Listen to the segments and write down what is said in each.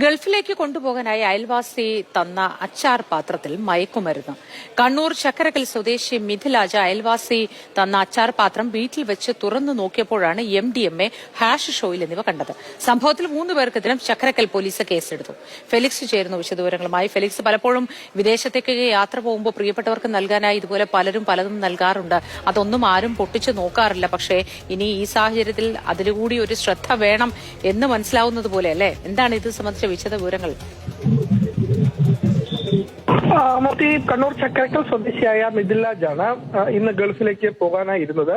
ഗൾഫിലേക്ക് കൊണ്ടുപോകാനായി അയൽവാസി തന്ന അച്ചാർ പാത്രത്തിൽ മയക്കുമരുന്ന്. കണ്ണൂർ ചക്കരക്കൽ സ്വദേശി മിഥിലാജ് അയൽവാസി തന്ന അച്ചാർ പാത്രം വീട്ടിൽ വെച്ച് തുറന്നു നോക്കിയപ്പോഴാണ് MDMA, ഹാഷ് ഷോയിൽ എന്നിവ കണ്ടത്. സംഭവത്തിൽ 3 പേർക്കെതിരെ ചക്കരക്കൽ പോലീസ് കേസെടുത്തു. ഫെലിക്സ് ചേരുന്നു വിശദവിവരങ്ങളുമായി. ഫെലിക്സ്, പലപ്പോഴും വിദേശത്തേക്ക് യാത്ര പോകുമ്പോൾ പ്രിയപ്പെട്ടവർക്ക് നൽകാനായി ഇതുപോലെ പലതും നൽകാറുണ്ട്. അതൊന്നും ആരും പൊട്ടിച്ചു നോക്കാറില്ല. പക്ഷേ ഇനി ഈ സാഹചര്യത്തിൽ അതിലുകൂടി ഒരു ശ്രദ്ധ വേണം എന്ന് മനസ്സിലാവുന്നത് പോലെ അല്ലേ? എന്താണ് ഇത് സംബന്ധിച്ച വിശദ വിവരങ്ങൾ? മൂർത്തി, കണ്ണൂർ ചക്കരക്കൽ സ്വദേശിയായ മിഥിലാജാണ് ഇന്ന് ഗൾഫിലേക്ക് പോകാനായിരുന്നത്.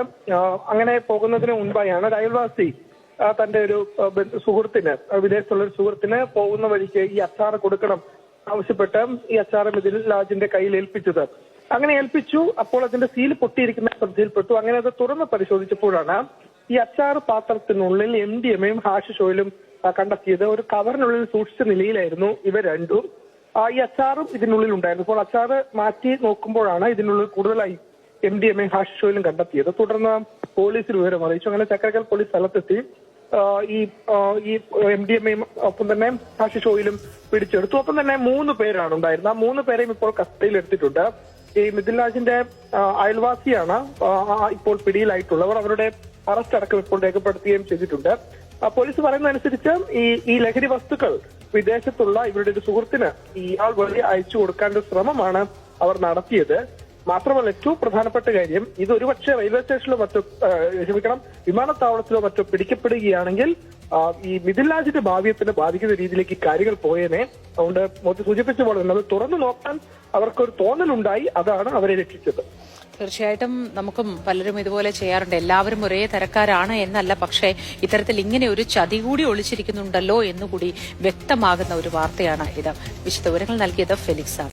അങ്ങനെ പോകുന്നതിന് മുൻപായാണ് ഒരു അയൽവാസി തന്റെ ഒരു സുഹൃത്തിന്, വിദേശത്തുള്ള ഒരു സുഹൃത്തിന് പോകുന്ന വഴിക്ക് ഈ അച്ചാർ കൊടുക്കണം ആവശ്യപ്പെട്ട് ഈ അച്ചാർ മിഥിലാജിന്റെ കയ്യിൽ ഏൽപ്പിച്ചത്. അങ്ങനെ ഏൽപ്പിച്ചു. അപ്പോൾ അതിന്റെ സീൽ പൊട്ടിയിരിക്കുന്ന ശ്രദ്ധയിൽപ്പെട്ടു. അങ്ങനെ അത് തുറന്ന് പരിശോധിച്ചപ്പോഴാണ് ഈ അച്ചാർ പാത്രത്തിനുള്ളിൽ MDMA ഹാഷിഷ് ഓയിലും കണ്ടെത്തിയത്. ഒരു കവറിനുള്ളിൽ സൂക്ഷിച്ച നിലയിലായിരുന്നു ഇവ രണ്ടും. ഈ അച്ചാറും ഇതിനുള്ളിൽ ഉണ്ടായിരുന്നു. അപ്പോൾ അച്ചാറ് മാറ്റി നോക്കുമ്പോഴാണ് ഇതിനുള്ളിൽ കൂടുതലായി MDMA ഹാഷിഷ് ഓയിലും കണ്ടെത്തിയത്. തുടർന്ന് പോലീസിൽ വിവരം അറിയിച്ചു. അങ്ങനെ ചക്കരക്കൽ പോലീസ് സ്ഥലത്തെത്തി ഈ MDMA ഒപ്പം തന്നെ ഹാഷിഷ് ഓയിലും പിടിച്ചെടുത്തു. ഒപ്പം തന്നെ 3 പേരാണ് ഉണ്ടായിരുന്നത്. ആ 3 പേരെയും ഇപ്പോൾ കസ്റ്റഡിയിൽ എടുത്തിട്ടുണ്ട്. ഈ മിഥിലാജിന്റെ അയൽവാസിയാണ് ഇപ്പോൾ പിടിയിലായിട്ടുള്ളവർ. അവരുടെ അറസ്റ്റ് അടക്കം ഇപ്പോൾ രേഖപ്പെടുത്തുകയും ചെയ്തിട്ടുണ്ട്. പോലീസ് പറയുന്നതനുസരിച്ച് ഈ ലഹരി വസ്തുക്കൾ വിദേശത്തുള്ള ഇവരുടെ ഒരു സുഹൃത്തിന് ഇയാൾ വഴി അയച്ചു കൊടുക്കാനുള്ള ശ്രമമാണ് അവർ നടത്തിയത്. മാത്രമല്ല, ഏറ്റവും പ്രധാനപ്പെട്ട കാര്യം, ഇത് ഒരുപക്ഷെ റെയിൽവേ സ്റ്റേഷനിലോ മറ്റോ വിമാനത്താവളത്തിലോ മറ്റോ പിടിക്കപ്പെടുകയാണെങ്കിൽ ഈ മിഥിലാജിന്റെ ഭാവിയത്തിന് ബാധിക്കുന്ന രീതിയിലേക്ക് കാര്യങ്ങൾ പോയേനെ. അതുകൊണ്ട് മോദി സൂചിപ്പിച്ച പോലെ തന്നെ അത് തുറന്നു നോക്കാൻ അവർക്കൊരു തോന്നലുണ്ടായി. അതാണ് അവരെ രക്ഷിച്ചത്. തീർച്ചയായിട്ടും നമുക്കും പലരും ഇതുപോലെ ചെയ്യാറുണ്ട്. എല്ലാവരും ഒരേ തരക്കാരാണ് എന്നല്ല, പക്ഷേ ഇത്തരത്തിൽ ഇങ്ങനെ ഒരു ചതി കൂടി ഒളിച്ചിരിക്കുന്നുണ്ടല്ലോ എന്നുകൂടി വ്യക്തമാകുന്ന ഒരു വാർത്തയാണ് ഇത്. വിശദവിവരങ്ങൾ നൽകിയത് ഫെലിക്സ്.